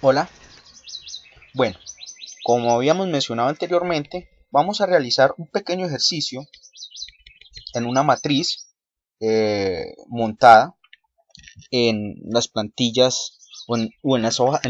Hola, bueno, como habíamos mencionado anteriormente, vamos a realizar un pequeño ejercicio en una matriz montada en las plantillas en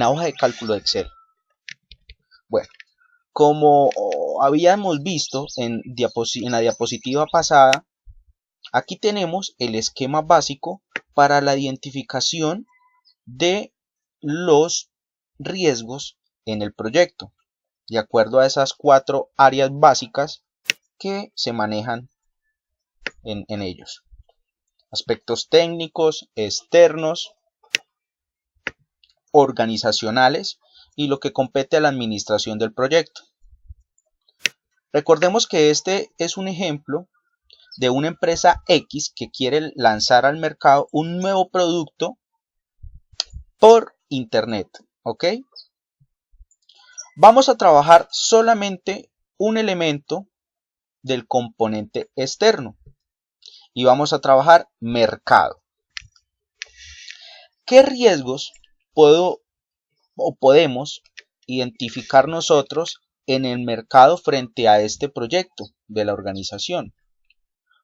la hoja de cálculo de Excel. Bueno, como habíamos visto en la diapositiva pasada, aquí tenemos el esquema básico para la identificación de los riesgos en el proyecto, de acuerdo a esas 4 áreas básicas que se manejan en ellos. Aspectos técnicos, externos, organizacionales y lo que compete a la administración del proyecto. Recordemos que este es un ejemplo de una empresa X que quiere lanzar al mercado un nuevo producto por internet, ¿ok? Vamos a trabajar solamente un elemento del componente externo y vamos a trabajar mercado. ¿Qué riesgos podemos identificar nosotros en el mercado frente a este proyecto de la organización?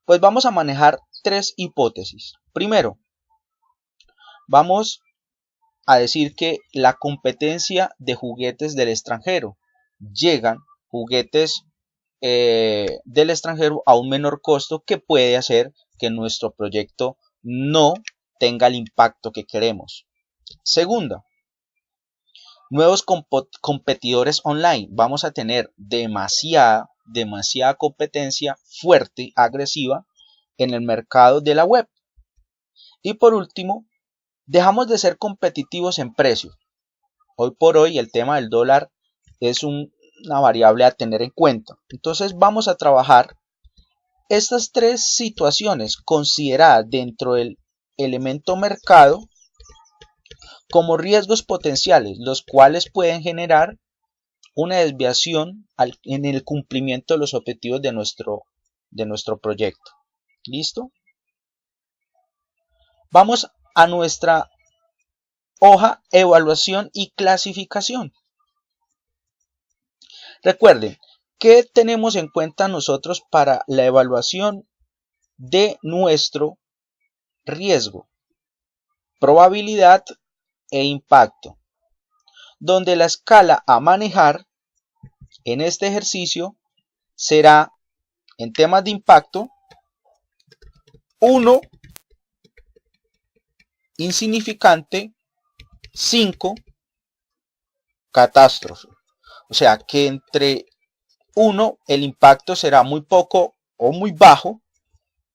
Pues vamos a manejar 3 hipótesis. Primero, vamos a decir que la competencia de juguetes del extranjero. Llegan juguetes del extranjero a un menor costo que puede hacer que nuestro proyecto no tenga el impacto que queremos. Segunda, nuevos competidores online. Vamos a tener demasiada competencia fuerte, agresiva en el mercado de la web. Y por último, dejamos de ser competitivos en precios. Hoy por hoy el tema del dólar es una variable a tener en cuenta. Entonces vamos a trabajar estas 3 situaciones consideradas dentro del elemento mercado como riesgos potenciales, los cuales pueden generar una desviación en el cumplimiento de los objetivos de nuestro proyecto. ¿Listo? Vamos a nuestra hoja evaluación y clasificación. Recuerden, ¿qué tenemos en cuenta nosotros para la evaluación de nuestro riesgo? Probabilidad e impacto, donde la escala a manejar en este ejercicio será, en temas de impacto, 1 insignificante, 5 catástrofe. O sea que entre 1 el impacto será muy poco o muy bajo,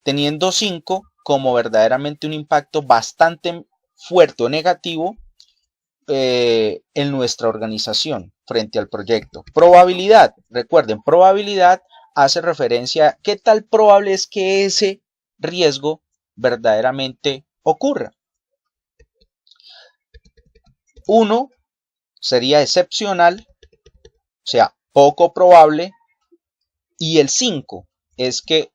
teniendo 5 como verdaderamente un impacto bastante fuerte o negativo en nuestra organización frente al proyecto. Probabilidad, recuerden, probabilidad hace referencia a qué tal probable es que ese riesgo verdaderamente ocurra. 1 sería excepcional, o sea, poco probable, y el 5 es que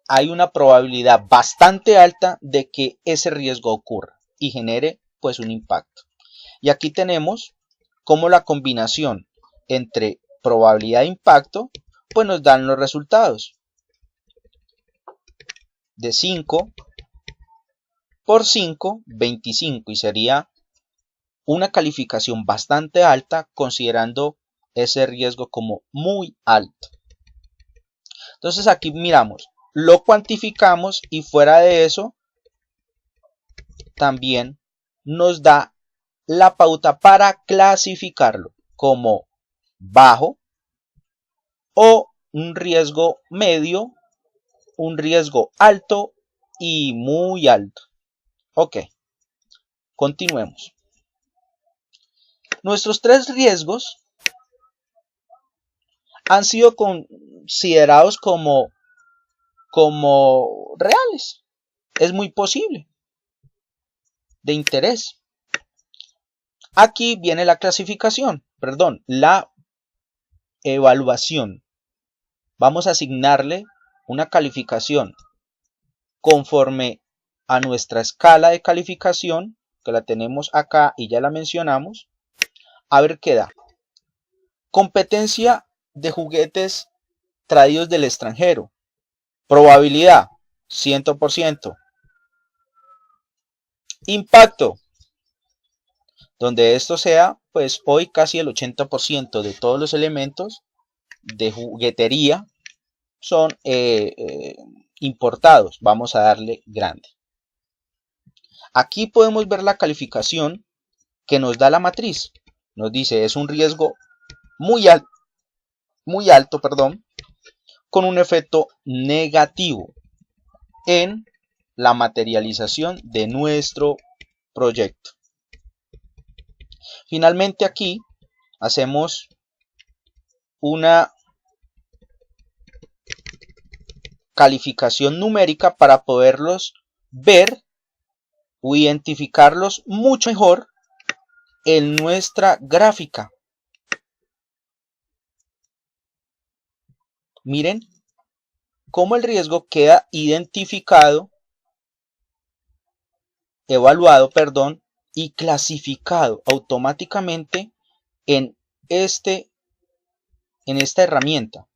hay una probabilidad bastante alta de que ese riesgo ocurra y genere pues un impacto. Y aquí tenemos cómo la combinación entre probabilidad e impacto pues nos dan los resultados. De 5 por 5, 25, y sería una calificación bastante alta considerando ese riesgo como muy alto. Entonces aquí miramos, lo cuantificamos y fuera de eso también nos da la pauta para clasificarlo como bajo o un riesgo medio, un riesgo alto y muy alto. Ok, continuemos. Nuestros 3 riesgos han sido considerados como reales. Es muy posible. De interés. Aquí viene la clasificación, perdón, la evaluación. Vamos a asignarle una calificación conforme a nuestra escala de calificación, que la tenemos acá y ya la mencionamos. A ver qué da. Competencia de juguetes traídos del extranjero. Probabilidad, 100%. Impacto, donde esto sea, pues hoy casi el 80% de todos los elementos de juguetería son importados. Vamos a darle grande. Aquí podemos ver la calificación que nos da la matriz. Nos dice es un riesgo muy alto, con un efecto negativo en la materialización de nuestro proyecto. Finalmente aquí hacemos una calificación numérica para poderlos ver o identificarlos mucho mejor en nuestra gráfica. Miren cómo el riesgo queda identificado, evaluado, y clasificado automáticamente en esta herramienta.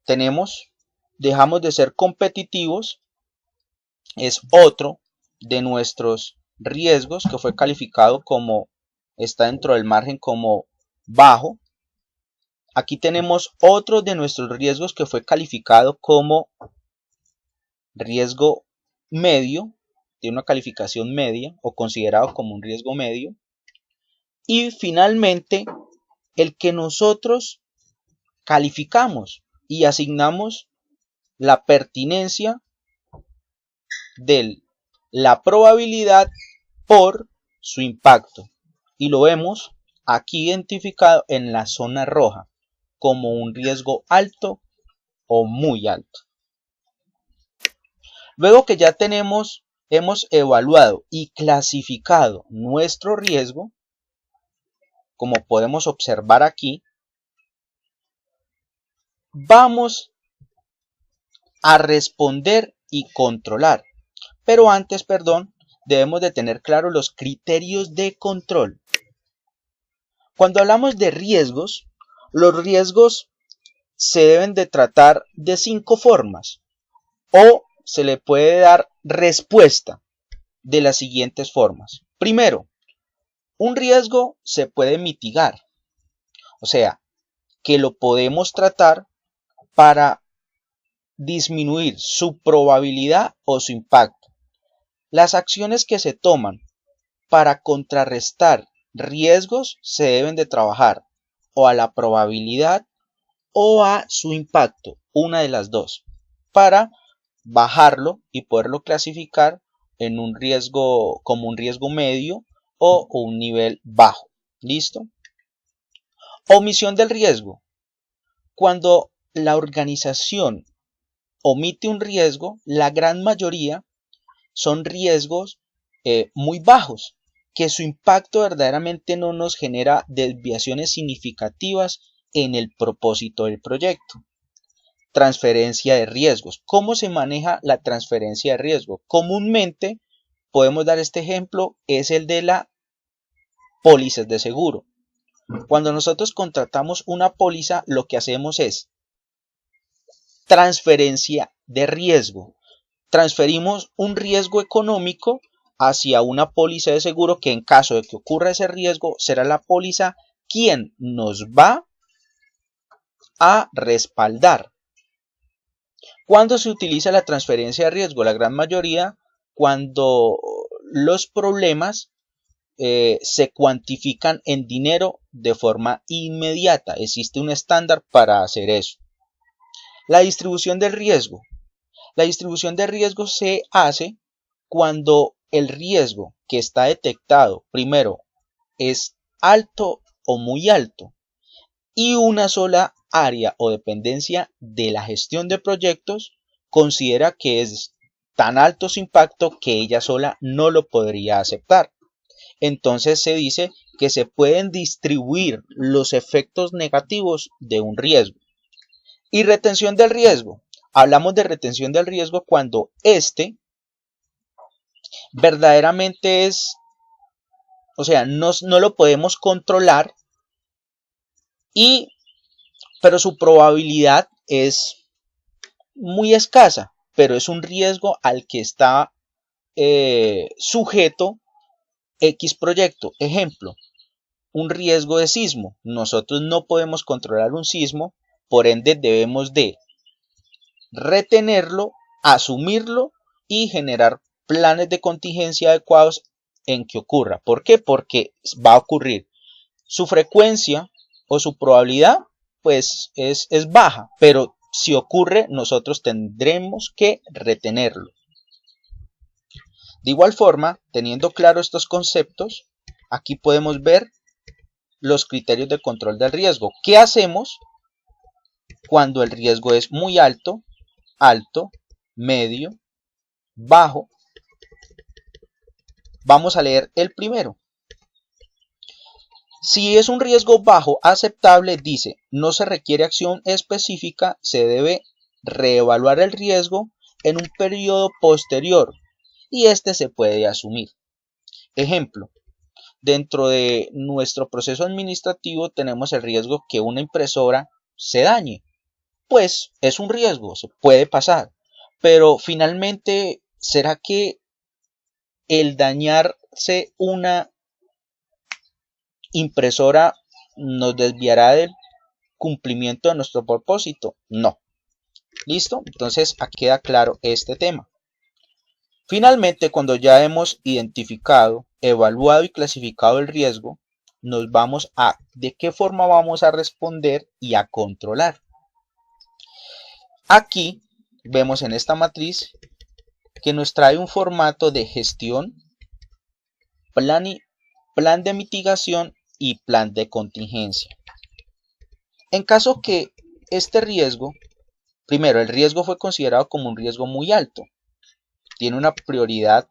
Dejamos de ser competitivos, es otro de nuestros riesgos que fue calificado como, está dentro del margen como bajo. Aquí tenemos otro de nuestros riesgos que fue calificado como riesgo medio, tiene una calificación media o considerado como un riesgo medio. Y finalmente, el que nosotros calificamos y asignamos la pertinencia de la probabilidad por su impacto. Y lo vemos aquí identificado en la zona roja como un riesgo alto o muy alto. Luego que ya hemos evaluado y clasificado nuestro riesgo, como podemos observar aquí, vamos a responder y controlar. Pero antes, debemos de tener claros los criterios de control. Cuando hablamos de riesgos, los riesgos se deben de tratar de 5 formas o se le puede dar respuesta de las siguientes formas. Primero, un riesgo se puede mitigar, o sea, que lo podemos tratar para disminuir su probabilidad o su impacto. Las acciones que se toman para contrarrestar riesgos se deben de trabajar o a la probabilidad o a su impacto, una de las dos, para bajarlo y poderlo clasificar en un riesgo como un riesgo medio o un nivel bajo. ¿Listo? Omisión del riesgo. Cuando la organización omite un riesgo, la gran mayoría son riesgos muy bajos, que su impacto verdaderamente no nos genera desviaciones significativas en el propósito del proyecto. Transferencia de riesgos. ¿Cómo se maneja la transferencia de riesgo? Comúnmente podemos dar este ejemplo, es el de la pólizas de seguro. Cuando nosotros contratamos una póliza, lo que hacemos es transferencia de riesgo. Transferimos un riesgo económico hacia una póliza de seguro que en caso de que ocurra ese riesgo, será la póliza quien nos va a respaldar. ¿Cuándo se utiliza la transferencia de riesgo? La gran mayoría cuando los problemas se cuantifican en dinero de forma inmediata. Existe un estándar para hacer eso. La distribución del riesgo. La distribución de riesgo se hace cuando el riesgo que está detectado, primero, es alto o muy alto y una sola área o dependencia de la gestión de proyectos considera que es tan alto su impacto que ella sola no lo podría aceptar. Entonces se dice que se pueden distribuir los efectos negativos de un riesgo. Y retención del riesgo. Hablamos de retención del riesgo cuando este verdaderamente es O sea, no lo podemos controlar, pero su probabilidad es muy escasa, pero es un riesgo al que está sujeto X proyecto. Ejemplo, un riesgo de sismo. Nosotros no podemos controlar un sismo, por ende debemos de retenerlo, asumirlo y generar planes de contingencia adecuados en que ocurra. ¿Por qué? Porque va a ocurrir. Su frecuencia o su probabilidad pues es baja, pero si ocurre nosotros tendremos que retenerlo. De igual forma, teniendo claro estos conceptos, aquí podemos ver los criterios de control del riesgo. ¿Qué hacemos cuando el riesgo es muy alto, alto, medio, bajo? Vamos a leer el primero. Si es un riesgo bajo aceptable, dice, no se requiere acción específica, se debe reevaluar el riesgo en un periodo posterior y este se puede asumir. Ejemplo, dentro de nuestro proceso administrativo tenemos el riesgo que una impresora se dañe. Pues es un riesgo, se puede pasar. Pero finalmente, ¿será que el dañarse una impresora nos desviará del cumplimiento de nuestro propósito? No. ¿Listo? Entonces aquí queda claro este tema. Finalmente, cuando ya hemos identificado, evaluado y clasificado el riesgo, nos vamos a de qué forma vamos a responder y a controlar. Aquí vemos en esta matriz que nos trae un formato de gestión, plan de mitigación y plan de contingencia. En caso que este riesgo, primero, el riesgo fue considerado como un riesgo muy alto, tiene una prioridad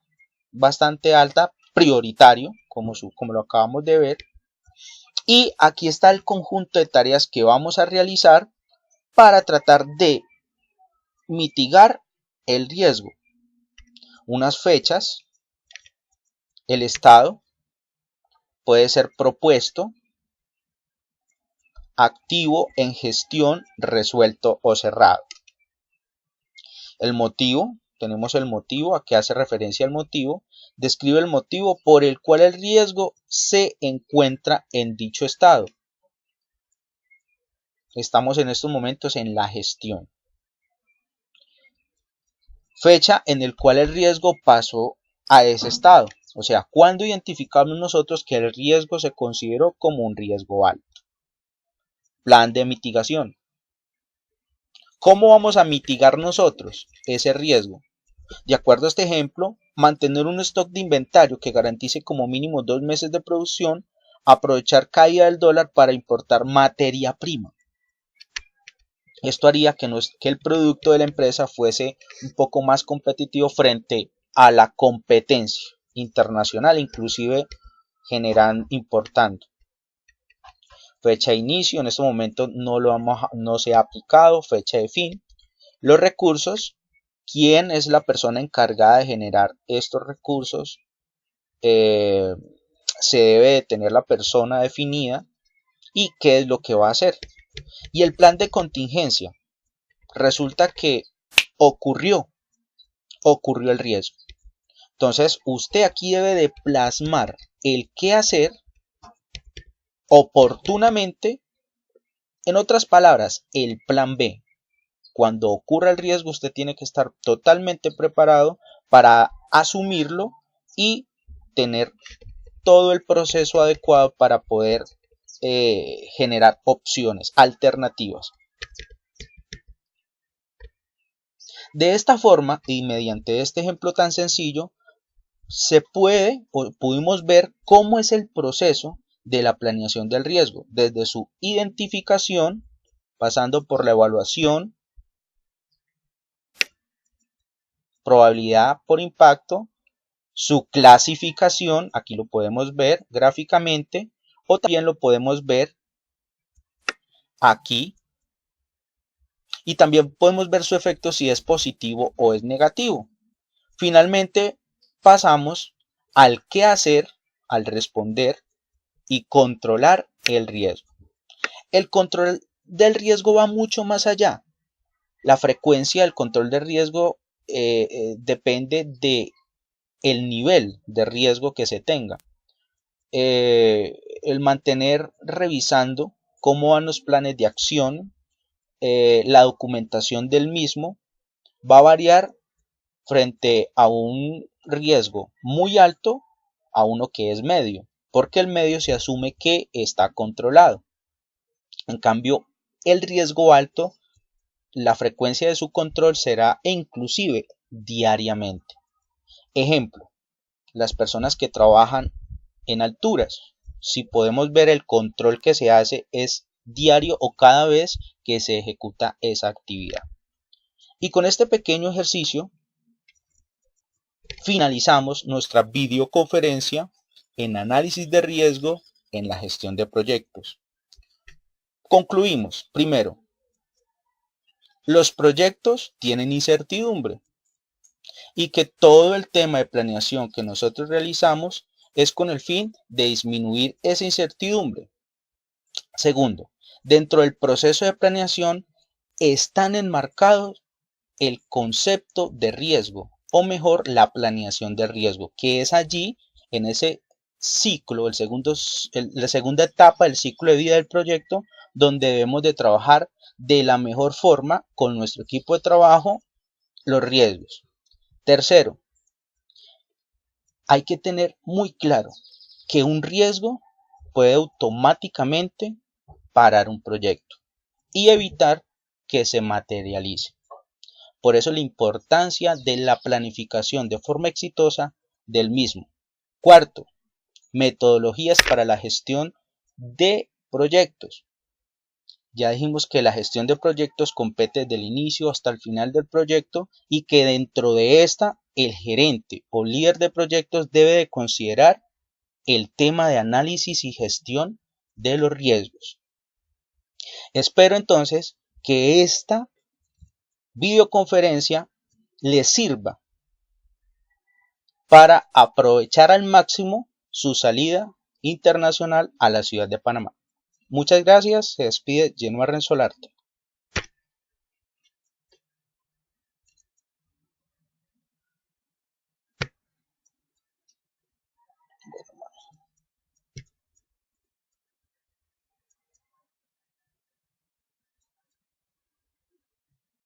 bastante alta, prioritario, como lo acabamos de ver, y aquí está el conjunto de tareas que vamos a realizar para tratar de mitigar el riesgo. Unas fechas, el estado puede ser propuesto, activo, en gestión, resuelto o cerrado. El motivo, tenemos el motivo, ¿a qué hace referencia el motivo? Describe el motivo por el cual el riesgo se encuentra en dicho estado. Estamos en estos momentos en la gestión. Fecha en el cual el riesgo pasó a ese estado. O sea, ¿cuándo identificamos nosotros que el riesgo se consideró como un riesgo alto? Plan de mitigación. ¿Cómo vamos a mitigar nosotros ese riesgo? De acuerdo a este ejemplo, mantener un stock de inventario que garantice como mínimo 2 meses de producción, aprovechar caída del dólar para importar materia prima. Esto haría que el producto de la empresa fuese un poco más competitivo frente a la competencia internacional, inclusive importando. Fecha de inicio, en este momento no se ha aplicado, fecha de fin. Los recursos, ¿quién es la persona encargada de generar estos recursos? Se debe de tener la persona definida y qué es lo que va a hacer. Y el plan de contingencia, resulta que ocurrió el riesgo. Entonces usted aquí debe de plasmar el qué hacer oportunamente, en otras palabras, el plan B. Cuando ocurra el riesgo, usted tiene que estar totalmente preparado para asumirlo y tener todo el proceso adecuado para poder generar opciones, alternativas. De esta forma y mediante este ejemplo tan sencillo, pudimos ver cómo es el proceso de la planeación del riesgo, desde su identificación, pasando por la evaluación, probabilidad por impacto, su clasificación, aquí lo podemos ver gráficamente, o también lo podemos ver aquí, y también podemos ver su efecto si es positivo o es negativo. Finalmente pasamos al qué hacer, al responder y controlar el riesgo. El control del riesgo va mucho más allá. La frecuencia del control de riesgo depende de el nivel de riesgo que se tenga. El mantener revisando cómo van los planes de acción, la documentación del mismo va a variar frente a un riesgo muy alto a uno que es medio, porque el medio se asume que está controlado. En cambio, el riesgo alto, la frecuencia de su control será inclusive diariamente. Ejemplo, las personas que trabajan en alturas. Si podemos ver, el control que se hace es diario o cada vez que se ejecuta esa actividad. Y con este pequeño ejercicio finalizamos nuestra videoconferencia en análisis de riesgo en la gestión de proyectos. Concluimos. Primero, los proyectos tienen incertidumbre y que todo el tema de planeación que nosotros realizamos es con el fin de disminuir esa incertidumbre. Segundo, dentro del proceso de planeación están enmarcados el concepto de riesgo, o mejor, la planeación de riesgo, que es allí, en ese ciclo, la segunda etapa del ciclo de vida del proyecto, donde debemos de trabajar de la mejor forma con nuestro equipo de trabajo los riesgos. Tercero, hay que tener muy claro que un riesgo puede automáticamente parar un proyecto y evitar que se materialice. Por eso la importancia de la planificación de forma exitosa del mismo. Cuarto, metodologías para la gestión de proyectos. Ya dijimos que la gestión de proyectos compete desde el inicio hasta el final del proyecto y que dentro de esta el gerente o líder de proyectos debe de considerar el tema de análisis y gestión de los riesgos. Espero entonces que esta videoconferencia les sirva para aprovechar al máximo su salida internacional a la ciudad de Panamá. Muchas gracias, se despide Genoa Rensolarte.